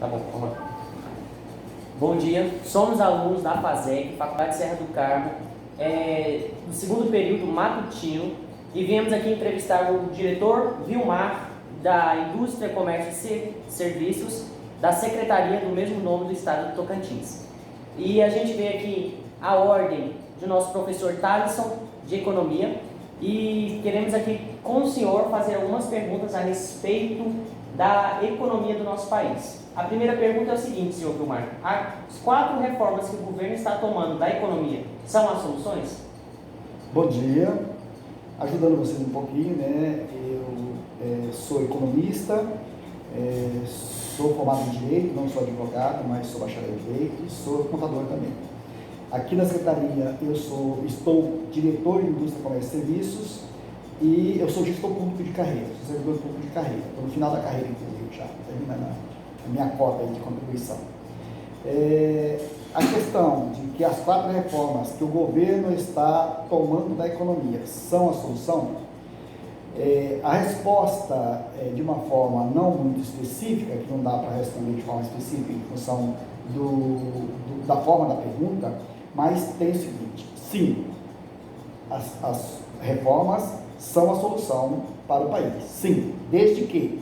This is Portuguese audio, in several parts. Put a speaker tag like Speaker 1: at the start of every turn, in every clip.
Speaker 1: Tá bom, vamos lá. Bom dia, somos alunos da FASEC, Faculdade Serra do Carmo, do segundo período matutino, e viemos aqui entrevistar o diretor Vilmar, da Indústria, Comércio e Serviços, da Secretaria do mesmo nome do Estado do Tocantins. E a gente vê aqui a ordem do nosso professor Thaleson, de Economia, e queremos aqui com o senhor fazer algumas perguntas a respeito da economia do nosso país. A primeira pergunta é o seguinte, senhor Vilmar: as 4 reformas que o governo está tomando da economia são as soluções?
Speaker 2: Bom dia, ajudando vocês um pouquinho, né? Eu sou economista, sou formado em Direito, não sou advogado, mas sou bacharel em Direito e sou contador também. Aqui na Secretaria eu estou diretor de Indústria, Comércio e Serviços e eu sou gestor público de carreira, sou servidor público de carreira, estou no final da carreira, inclusive, já terminando a minha cota de contribuição. A questão de que as 4 reformas que o governo está tomando da economia são a solução, a resposta de uma forma não muito específica, que não dá para responder de forma específica em função da forma da pergunta, mas tem o seguinte: sim, as reformas são a solução para o país, sim, desde que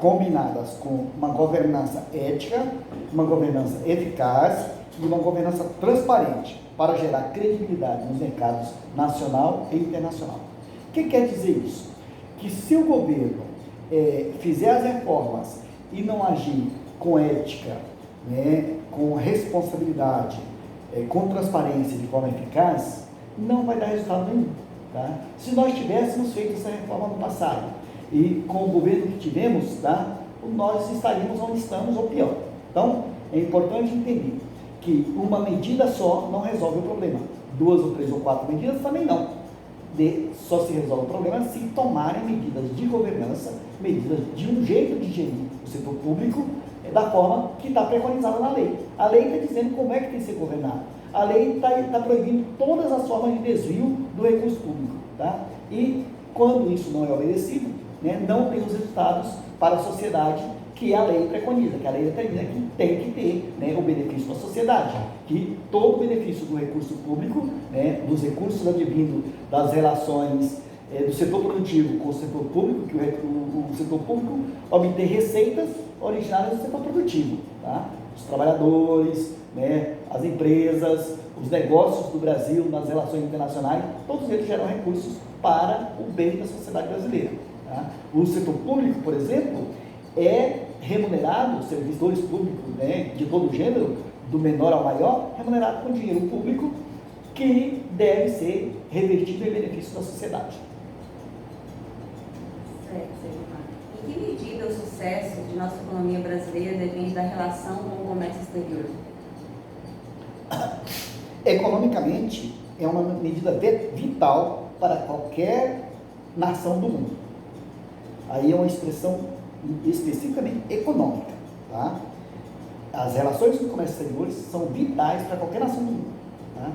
Speaker 2: combinadas com uma governança ética, uma governança eficaz e uma governança transparente para gerar credibilidade nos mercados nacional e internacional. O que quer dizer isso? Que se o governo fizer as reformas e não agir com ética, né, com responsabilidade, com transparência de forma eficaz, não vai dar resultado nenhum. Tá? Se nós tivéssemos feito essa reforma no passado e com o governo que tivemos, nós estaríamos onde estamos ou pior. Então, é importante entender que uma medida só não resolve o problema. 2 ou 3 ou 4 medidas também não. Só se resolve o problema se tomarem medidas de governança, medidas de um jeito de gerir o setor público da forma que está preconizada na lei. A lei está dizendo como é que tem que ser governado. A lei está proibindo todas as formas de desvio do recurso público. Tá? E quando isso não é obedecido, né, não tem os resultados para a sociedade que a lei preconiza, que a lei determina que tem que ter, né, o benefício da sociedade, que todo o benefício do recurso público, né, dos recursos advindo das relações do setor produtivo com o setor público, que o setor público obtém receitas originárias do setor produtivo. Tá? Os trabalhadores, né, as empresas, os negócios do Brasil nas relações internacionais, todos eles geram recursos para o bem da sociedade brasileira. Tá? O setor público, por exemplo, é remunerado, servidores públicos, né, de todo gênero, do menor ao maior, remunerado com dinheiro público que deve ser revertido em benefício da sociedade.
Speaker 3: Certo, senhor. Em que medida o sucesso de nossa economia brasileira depende da relação com o comércio exterior?
Speaker 2: Economicamente, é uma medida vital para qualquer nação do mundo. Aí é uma expressão especificamente econômica. Tá? As relações com o comércio exterior são vitais para qualquer nação do mundo. Tá?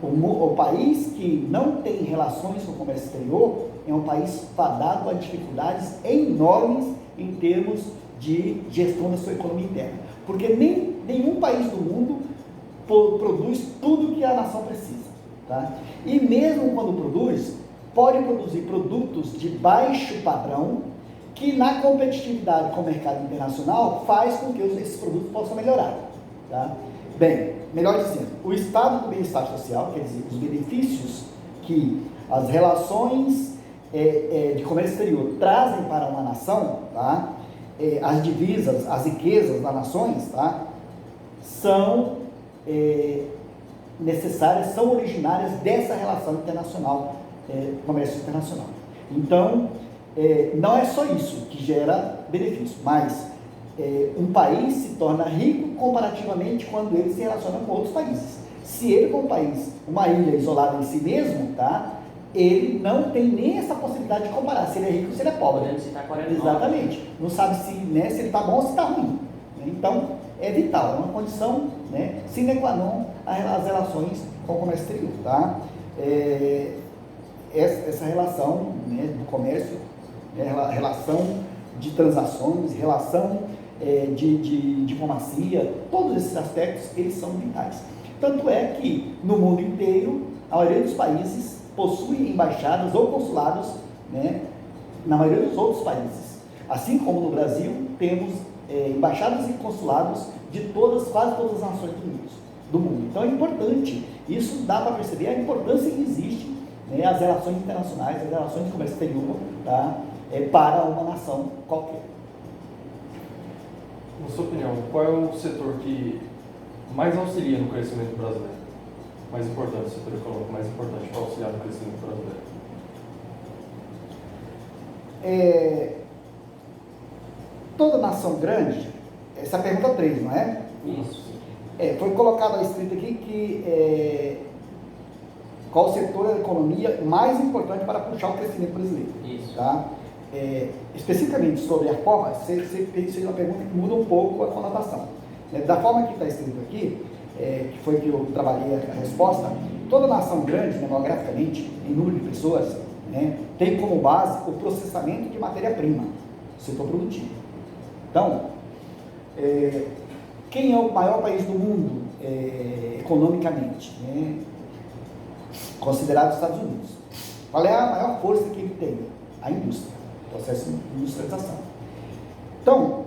Speaker 2: O país que não tem relações com o comércio exterior é um país fadado a dificuldades enormes em termos de gestão da sua economia interna. Porque nenhum país do mundo produz tudo que a nação precisa. Tá? E mesmo quando produz, pode produzir produtos de baixo padrão que na competitividade com o mercado internacional faz com que esses produtos possam melhorar. Tá? Bem, melhor dizendo, o estado do bem-estar social, quer dizer, os benefícios que as relações de comércio exterior trazem para uma nação, tá? As divisas, as riquezas das nações, tá? São necessárias, são originárias dessa relação internacional, comércio internacional. Então, não é só isso que gera benefício, mas um país se torna rico comparativamente quando ele se relaciona com outros países. Se ele for um país, uma ilha isolada em si mesmo, tá? Ele não tem nem essa possibilidade de comparar se ele é rico ou se ele é pobre. Exatamente. Não sabe se ele está bom ou se está ruim. Então, é vital, é uma condição, né, sine qua non as relações com o comércio exterior. Tá? Essa relação, né, do comércio, relação de transações, relação de diplomacia, todos esses aspectos, eles são vitais. Tanto é que, no mundo inteiro, a maioria dos países possui embaixadas ou consulados, né, na maioria dos outros países. Assim como no Brasil, temos embaixadas e consulados de quase todas as nações do mundo. Então é importante, isso dá para perceber a importância que existe, né, as relações internacionais, as relações de comércio exterior, tá, para uma nação qualquer.
Speaker 4: Na sua opinião, qual é o setor que mais auxilia no crescimento brasileiro? Mais importante, o setor econômico mais importante para auxiliar no crescimento brasileiro?
Speaker 2: Toda nação grande, essa pergunta 3, não é?
Speaker 1: Isso.
Speaker 2: Foi colocado escrito aqui que qual o setor da economia mais importante para puxar o crescimento brasileiro.
Speaker 1: Isso.
Speaker 2: Tá? Especificamente sobre a forma, você fez uma pergunta que muda um pouco a conotação. Da forma que está escrito aqui, que foi que eu trabalhei a resposta, toda nação grande, demograficamente, em número de pessoas, né, tem como base o processamento de matéria-prima, setor produtivo. Então, quem é o maior país do mundo economicamente? Né? Considerado os Estados Unidos. Qual é a maior força que ele tem? A indústria, o processo de industrialização. Então,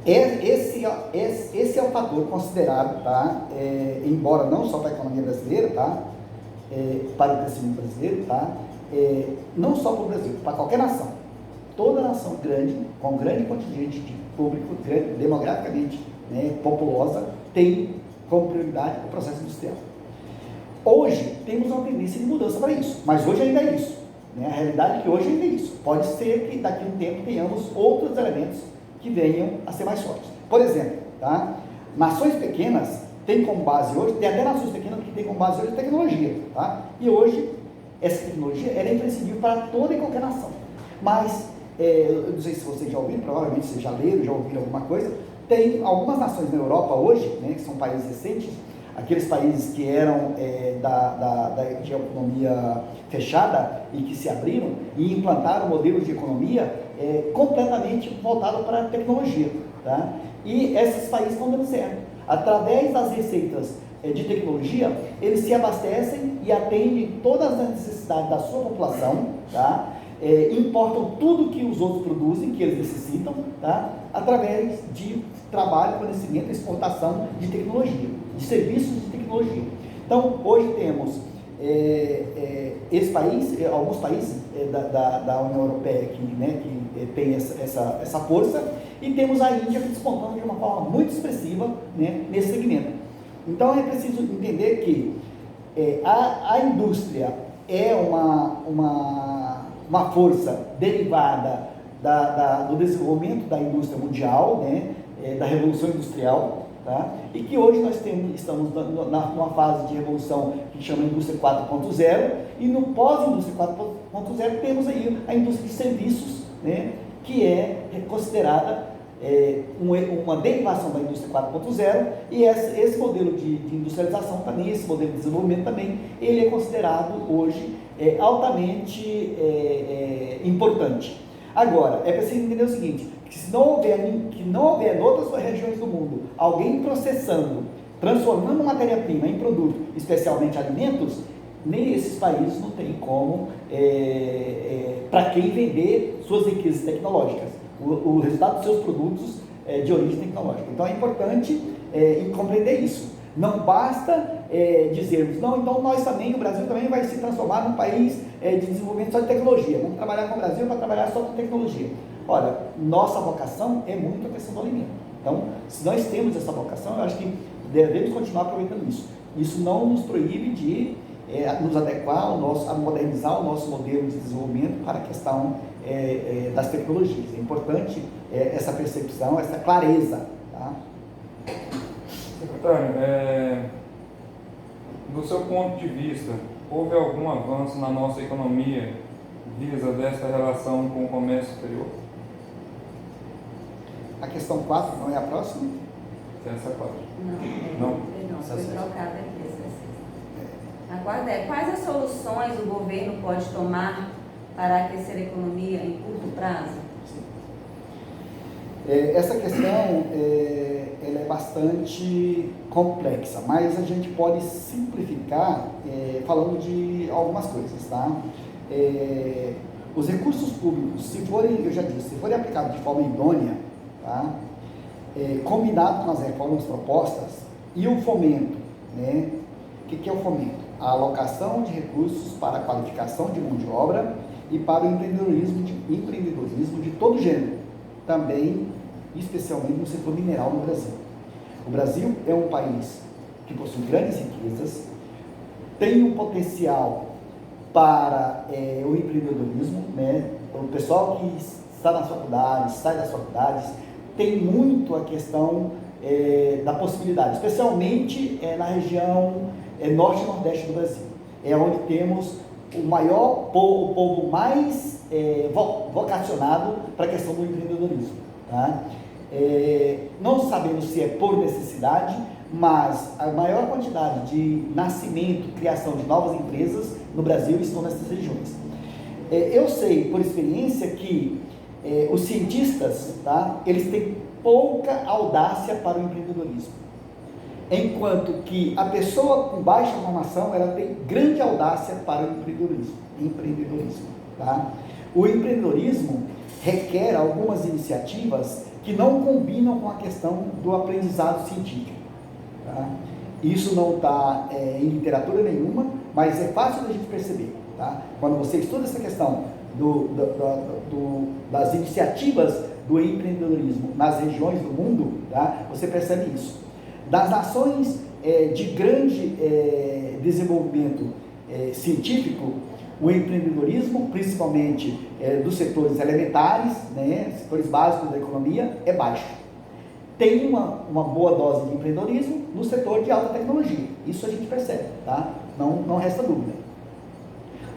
Speaker 2: esse é o fator considerado, tá? Embora não só para a economia brasileira, tá? Para o crescimento brasileiro, tá? Não só para o Brasil, para qualquer nação. Toda nação grande, com grande contingente de público, demograficamente, né, populosa, tem como prioridade o processo industrial. Hoje, temos uma tendência de mudança para isso, mas hoje ainda é isso. Né? A realidade é que hoje ainda é isso. Pode ser que daqui a um tempo tenhamos outros elementos que venham a ser mais fortes. Por exemplo, tá? Nações pequenas têm como base hoje, tem até nações pequenas que têm como base hoje a tecnologia. Tá? E hoje, essa tecnologia ela é imprescindível para toda e qualquer nação. Mas, eu não sei se vocês já ouviram, provavelmente vocês já leram, já ouviram alguma coisa, tem algumas nações na Europa hoje, né, que são países recentes, aqueles países que eram de economia fechada e que se abriram e implantaram modelos de economia completamente voltados para a tecnologia. Tá? E esses países estão dando certo. Através das receitas de tecnologia, eles se abastecem e atendem todas as necessidades da sua população, tá? Importam tudo que os outros produzem, que eles necessitam, tá? Através de trabalho, conhecimento e exportação de tecnologia, de serviços de tecnologia. Então, hoje temos esse país, alguns países da União Europeia que tem essa força, e temos a Índia despontando de uma forma muito expressiva, né, nesse segmento. Então, é preciso entender que a indústria é uma força derivada do desenvolvimento da indústria mundial, né, da revolução industrial, tá? E que hoje nós estamos numa fase de revolução que chama indústria 4.0, e no pós-indústria 4.0 temos aí a indústria de serviços, né, que é considerada uma derivação da indústria 4.0, e esse modelo de industrialização também, esse modelo de desenvolvimento também, ele é considerado hoje altamente importante. Agora, é preciso entender o seguinte, que se não houver em outras regiões do mundo alguém processando, transformando matéria-prima em produto, especialmente alimentos, nem esses países não tem como, para quem vender suas riquezas tecnológicas, o resultado dos seus produtos de origem tecnológica. Então é importante compreender isso. Não basta dizermos, não, então nós também, o Brasil também vai se transformar num país de desenvolvimento só de tecnologia. Vamos trabalhar com o Brasil para trabalhar só com tecnologia. Olha, nossa vocação é muito a questão do alimento. Então, se nós temos essa vocação, eu acho que devemos continuar aproveitando isso. Isso não nos proíbe de nos adequar, a modernizar o nosso modelo de desenvolvimento para a questão das tecnologias. É importante essa percepção, essa clareza. Tá?
Speaker 5: Secretário, do seu ponto de vista, houve algum avanço na nossa economia visa desta relação com o comércio exterior?
Speaker 2: A questão 4 não é a próxima?
Speaker 5: Essa é a 4.
Speaker 3: Não, foi trocada aqui essa sexta. A quarta é: quais as soluções o governo pode tomar para aquecer a economia em curto prazo?
Speaker 2: Essa questão ela é bastante complexa, mas a gente pode simplificar falando de algumas coisas, tá? Os recursos públicos, se forem, eu já disse, se forem aplicados de forma idônea, tá? Combinado com as reformas propostas e o fomento, né? O que é o fomento? A alocação de recursos para a qualificação de mão de obra e para o empreendedorismo de todo gênero, também, especialmente no setor mineral no Brasil. O Brasil é um país que possui grandes riquezas, tem um potencial para o empreendedorismo, né? O pessoal que está nas faculdades, sai das faculdades, tem muito a questão da possibilidade, especialmente na região norte e nordeste do Brasil. É onde temos o maior povo, o povo mais vocacionado para a questão do empreendedorismo. Tá? Não sabemos se é por necessidade, mas a maior quantidade de nascimento, criação de novas empresas no Brasil estão nessas regiões. Eu sei, por experiência, que os cientistas, tá, eles têm pouca audácia para o empreendedorismo, enquanto que a pessoa com baixa formação, ela tem grande audácia para o empreendedorismo. Tá? O empreendedorismo requer algumas iniciativas que não combinam com a questão do aprendizado científico. Tá? Isso não está em literatura nenhuma, mas é fácil da gente perceber. Tá? Quando você estuda essa questão das iniciativas do empreendedorismo nas regiões do mundo, tá? Você percebe isso. Das nações de grande desenvolvimento científico, o empreendedorismo, principalmente dos setores elementares, né, setores básicos da economia, é baixo. Tem uma boa dose de empreendedorismo no setor de alta tecnologia. Isso a gente percebe, tá? Não resta dúvida.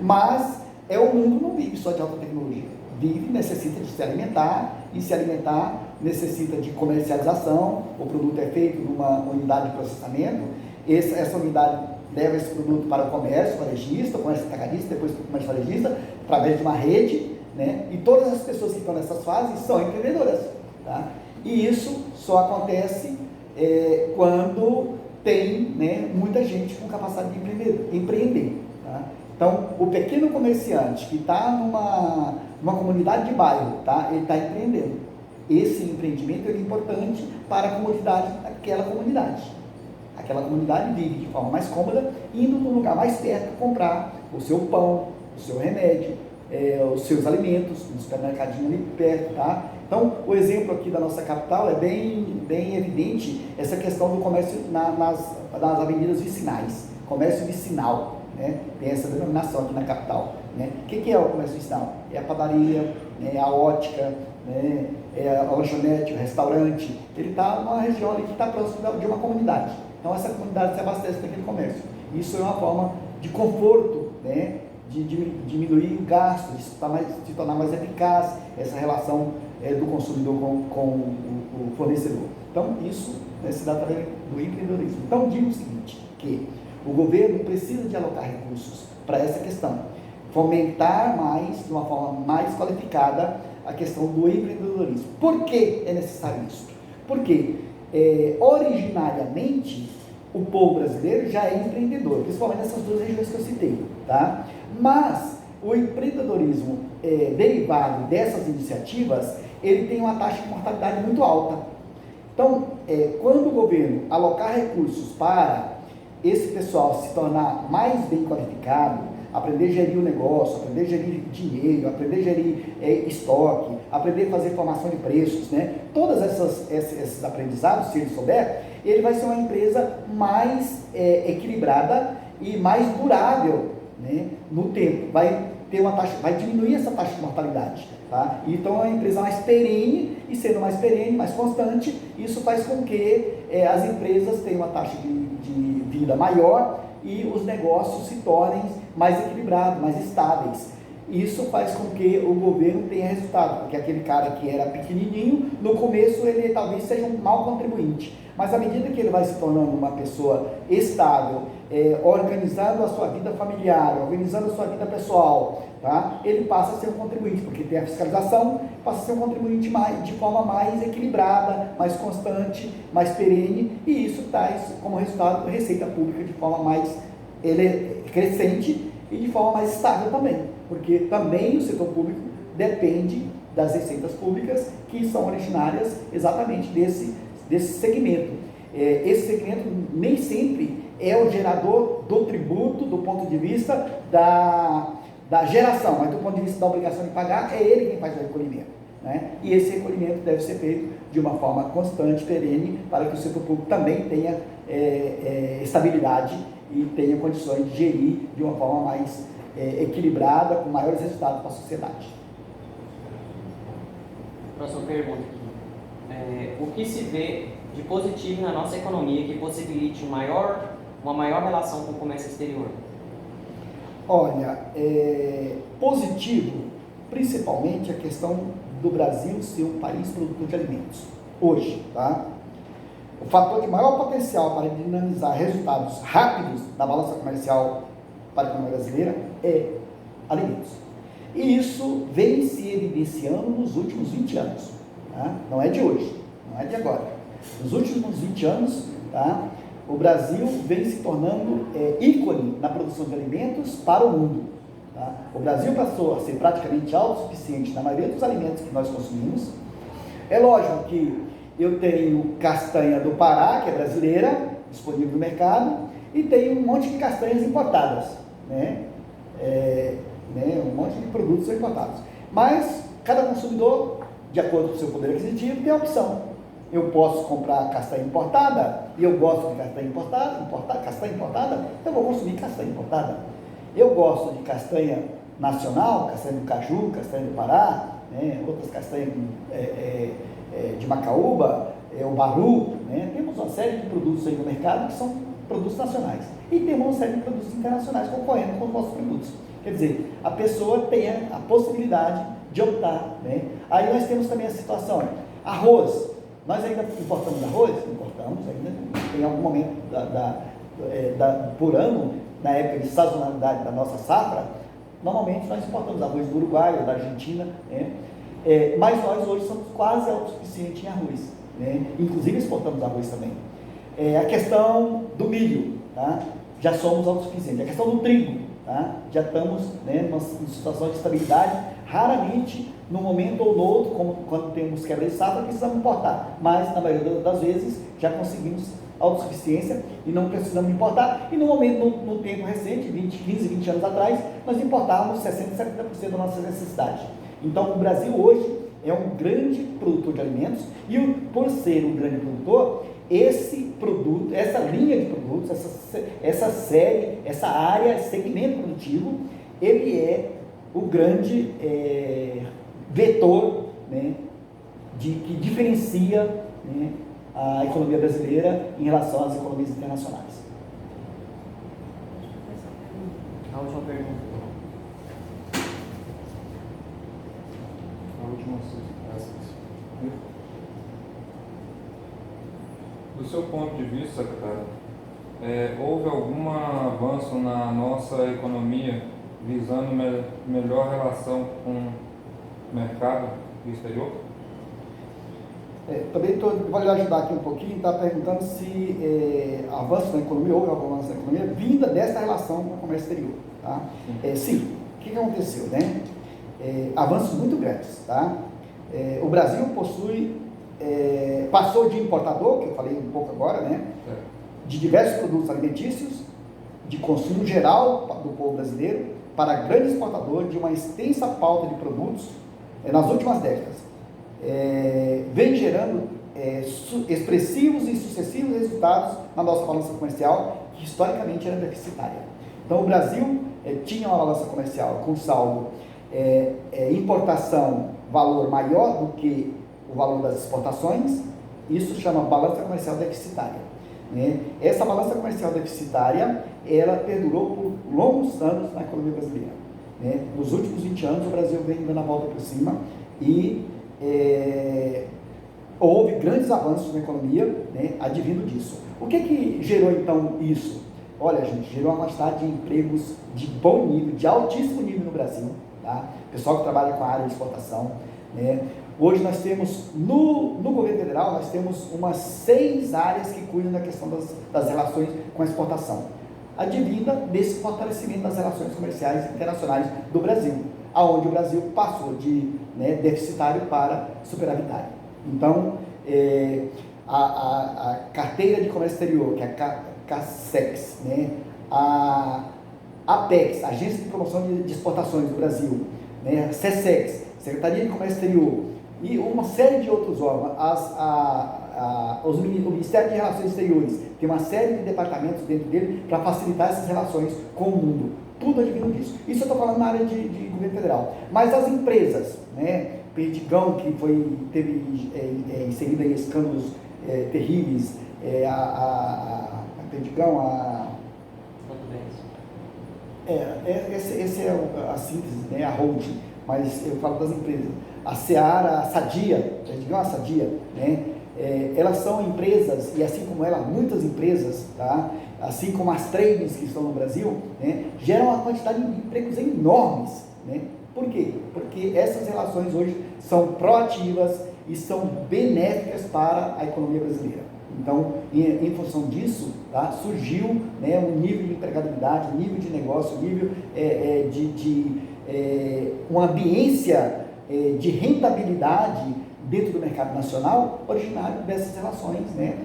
Speaker 2: Mas o mundo não vive só de alta tecnologia. Vive, necessita de se alimentar, e se alimentar necessita de comercialização. O produto é feito numa unidade de processamento, essa unidade leva esse produto para o comércio varejista, o comércio atacadista, depois para o comércio varejista, através de uma rede, né? E todas as pessoas que estão nessas fases são empreendedoras, tá? E isso só acontece quando tem, né, muita gente com capacidade de empreender. Tá? Então, o pequeno comerciante que está numa comunidade de bairro, tá? Ele está empreendendo. Esse empreendimento é importante para a comunidade daquela comunidade. Aquela comunidade vive de forma mais cômoda, indo num lugar mais perto comprar o seu pão, o seu remédio, os seus alimentos, no supermercadinho ali perto, tá? Então, o exemplo aqui da nossa capital é bem evidente essa questão do comércio nas avenidas vicinais, comércio vicinal, né? Tem essa denominação aqui na capital, né? O que é o comércio vicinal? É a padaria, é a ótica, né? É a lanchonete, o restaurante. Ele está numa região ali que está próximo de uma comunidade. Então, essa comunidade se abastece daquele comércio. Isso é uma forma de conforto, né? De diminuir o gasto, de se tornar mais eficaz essa relação do consumidor com o fornecedor. Então, isso se dá através do empreendedorismo. Então, digo o seguinte, que o governo precisa de alocar recursos para essa questão, fomentar mais, de uma forma mais qualificada, a questão do empreendedorismo. Por que é necessário isso? Porque, originariamente, o povo brasileiro já é empreendedor, principalmente nessas duas regiões que eu citei, tá? Mas o empreendedorismo derivado dessas iniciativas, ele tem uma taxa de mortalidade muito alta. Então, quando o governo alocar recursos para esse pessoal se tornar mais bem qualificado, aprender a gerir o negócio, aprender a gerir dinheiro, aprender a gerir estoque, aprender a fazer formação de preços, né? Todos esses aprendizados, se ele souber, ele vai ser uma empresa mais equilibrada e mais durável, né, no tempo. Vai diminuir essa taxa de mortalidade, tá? Então, é uma empresa mais perene, e sendo mais perene, mais constante, isso faz com que as empresas tenham uma taxa de vida maior e os negócios se tornem mais equilibrados, mais estáveis. Isso faz com que o governo tenha resultado, porque aquele cara que era pequenininho, no começo ele talvez seja um mau contribuinte, mas à medida que ele vai se tornando uma pessoa estável, organizando a sua vida familiar, organizando a sua vida pessoal, tá? Ele passa a ser um contribuinte, porque tem a fiscalização, passa a ser um contribuinte de forma mais equilibrada, mais constante, mais perene, e isso traz como resultado receita pública de forma mais crescente e de forma mais estável também, porque também o setor público depende das receitas públicas que são originárias exatamente desse segmento. Esse segmento nem sempre é o gerador do tributo do ponto de vista da geração, mas do ponto de vista da obrigação de pagar, é ele quem faz o recolhimento, né? E esse recolhimento deve ser feito de uma forma constante, perene, para que o setor público também tenha estabilidade e tenha condições de gerir de uma forma mais equilibrada, com maiores resultados para a sociedade.
Speaker 1: Próxima pergunta aqui. O que se vê de positivo na nossa economia que possibilite uma maior relação com o comércio exterior?
Speaker 2: Olha, positivo, principalmente a questão do Brasil ser um país produtor de alimentos. Hoje, tá? O fator de maior potencial para dinamizar resultados rápidos da balança comercial para a economia brasileira é alimentos. E isso vem se evidenciando nos últimos 20 anos. Tá? Não é de hoje, não é de agora. Nos últimos 20 anos, tá? O Brasil vem se tornando ícone na produção de alimentos para o mundo. Tá? O Brasil passou a ser praticamente autossuficiente na maioria dos alimentos que nós consumimos. É lógico que eu tenho castanha do Pará, que é brasileira, disponível no mercado, e tenho um monte de castanhas importadas, né? Um monte de produtos são importados. Mas cada consumidor, de acordo com o seu poder aquisitivo, tem a opção. Eu posso comprar castanha importada, e eu gosto de castanha importada, eu vou consumir castanha importada. Eu gosto de castanha nacional, castanha do caju, castanha do Pará, né? Outras castanhas de macaúba, o baru, né? Temos uma série de produtos aí no mercado que são produtos nacionais. E temos uma série de produtos internacionais concorrendo com os nossos produtos. Quer dizer, a pessoa tem a possibilidade de optar, né? Aí nós temos também a situação, arroz. Nós ainda importamos arroz? Importamos ainda, em algum momento por ano, na época de sazonalidade da nossa safra, normalmente nós importamos arroz do Uruguai ou da Argentina, né? Mas nós hoje somos quase autossuficientes em arroz, né? Inclusive exportamos arroz também. A questão do milho, tá? Já somos autossuficientes. A questão do trigo, tá? Já estamos, né, em situação de estabilidade, raramente num momento ou no outro, como quando temos quebra de safra, precisamos importar, mas na maioria das vezes já conseguimos autossuficiência e não precisamos importar. E no momento, no tempo recente, 15, 20 anos atrás, nós importávamos 60%, 70% da nossa necessidade. Então o Brasil hoje é um grande produtor de alimentos e por ser um grande produtor, esse produto, essa linha de produtos, essa série, essa área, esse segmento produtivo, ele é o grande vetor, né, que diferencia, né, a economia brasileira em relação às economias internacionais.
Speaker 1: A última pergunta.
Speaker 5: A última, do seu ponto de vista, secretário, houve algum avanço na nossa economia visando melhor relação com o mercado exterior?
Speaker 2: Também vou lhe ajudar aqui um pouquinho, está perguntando se avanço na economia, houve algum avanço na economia, vinda dessa relação com o comércio exterior. Tá? Sim, o que aconteceu? Né? Avanços muito grandes. Tá? O Brasil passou de importador, que eu falei um pouco agora, né? De diversos produtos alimentícios, de consumo geral do povo brasileiro, para grande exportador de uma extensa pauta de produtos nas últimas décadas. Vem gerando expressivos e sucessivos resultados na nossa balança comercial, que historicamente era deficitária. Então o Brasil tinha uma balança comercial com saldo importação valor maior do que o valor das exportações. Isso chama balança comercial deficitária, né? Essa balança comercial deficitária, ela perdurou por longos anos na economia brasileira. né? Nos últimos 20 anos, o Brasil vem dando a volta por cima e houve grandes avanços na economia, né, advindo disso. O que gerou, então, isso? Olha, gente, gerou uma quantidade de empregos de bom nível, de altíssimo nível no Brasil, tá? Pessoal que trabalha com a área de exportação, né? Hoje nós temos, no governo federal, nós temos umas 6 áreas que cuidam da questão das relações com a exportação, advinda desse fortalecimento das relações comerciais internacionais do Brasil, aonde o Brasil passou de, né, deficitário para superavitário. Então, a carteira de comércio exterior, que é a CACEX, né, a APEX, Agência de Promoção de Exportações do Brasil, né, a SESEX, Secretaria de Comércio Exterior, e uma série de outros órgãos, o Ministério de Relações Exteriores, tem uma série de departamentos dentro dele para facilitar essas relações com o mundo. Tudo advindo disso. Isso eu estou falando na área de governo federal. Mas as empresas, né, Perdigão, que teve inserida em escândalos terríveis, a Perdigão, esse é a síntese, né, a holding, mas eu falo das empresas. A Seara, a Sadia, Perdigão, a Sadia, né, elas são empresas, e assim como ela, muitas empresas, tá? Assim como as tradings que estão no Brasil, né, geram uma quantidade de empregos enormes, né? Por quê? Porque essas relações hoje são proativas e são benéficas para a economia brasileira. Então, em função disso, tá, surgiu, né, um nível de empregabilidade, um nível de negócio, um nível uma ambiência de rentabilidade dentro do mercado nacional, originário dessas relações, né,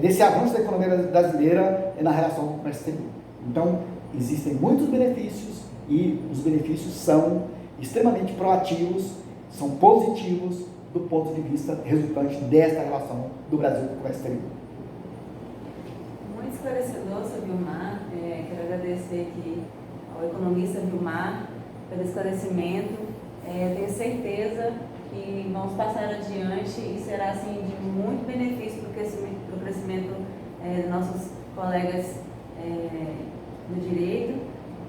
Speaker 2: desse avanço da economia brasileira na relação com o comércio exterior. Então, existem muitos benefícios e os benefícios são extremamente proativos, são positivos do ponto de vista resultante desta relação do Brasil com o comércio exterior.
Speaker 3: Muito esclarecedor, seu Vilmar. Quero agradecer aqui ao economista Vilmar pelo esclarecimento. Tenho certeza que vamos passar adiante e será assim, de muito benefício para o crescimento dos nossos colegas do direito.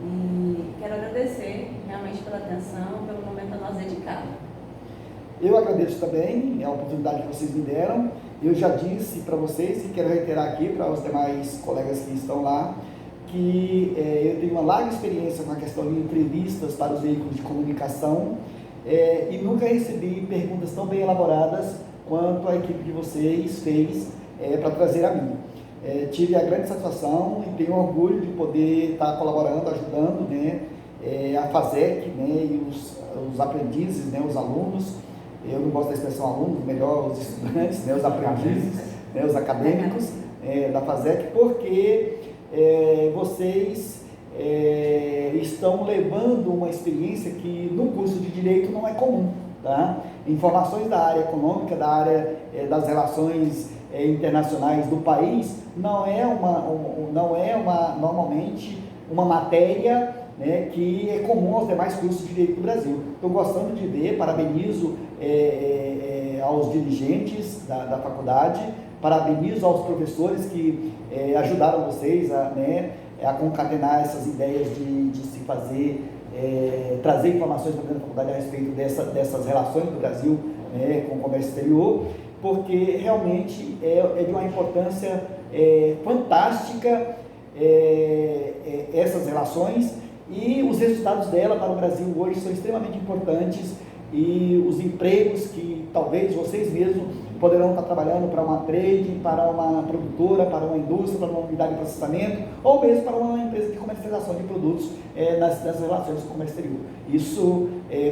Speaker 3: E quero agradecer realmente pela atenção, pelo momento a nós dedicado.
Speaker 2: Eu agradeço também a oportunidade que vocês me deram. Eu já disse para vocês e quero reiterar aqui para os demais colegas que estão lá, que eu tenho uma larga experiência com a questão de entrevistas para os veículos de comunicação e nunca recebi perguntas tão bem elaboradas quanto a equipe de vocês fez para trazer a mim. Tive a grande satisfação e tenho orgulho de poder estar colaborando, ajudando, né, a FASEC, né, e os aprendizes, né, os alunos. Eu não gosto da expressão alunos, melhor os estudantes, né, os aprendizes, né, os acadêmicos da FASEC, porque vocês estão levando uma experiência que no curso de Direito não é comum, tá? Informações da área econômica, da área das relações internacionais do país, não é normalmente uma matéria, né, que é comum aos demais cursos de Direito do Brasil. Estou gostando de ver, parabenizo aos dirigentes da faculdade, parabenizo aos professores que ajudaram vocês a concatenar essas ideias de se fazer, trazer informações para dentro da faculdade a respeito dessas relações do Brasil, né, com o comércio exterior, porque realmente é de uma importância fantástica essas relações, e os resultados dela para o Brasil hoje são extremamente importantes, e os empregos que talvez vocês mesmos poderão estar trabalhando para uma trade, para uma produtora, para uma indústria, para uma unidade de processamento, ou mesmo para uma empresa de comercialização de produtos nessas relações com o comércio exterior. Isso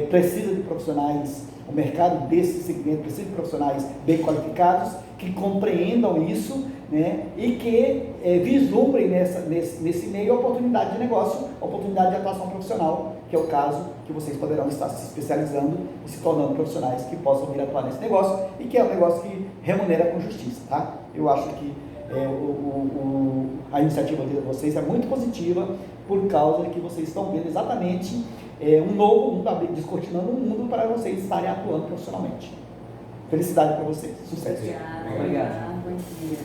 Speaker 2: precisa de profissionais, o mercado desse segmento precisa de profissionais bem qualificados, que compreendam isso, né, e que vislumbrem nesse meio a oportunidade de negócio, a oportunidade de atuação profissional, que é o caso que vocês poderão estar se especializando e se tornando profissionais que possam vir atuar nesse negócio, e que é um negócio que remunera com justiça, tá? Eu acho que a iniciativa de vocês é muito positiva, por causa de que vocês estão vendo exatamente um novo mundo, descortinando um mundo para vocês estarem atuando profissionalmente. Felicidade para vocês, sucesso.
Speaker 3: Obrigada.
Speaker 1: Obrigado.
Speaker 3: Bom dia.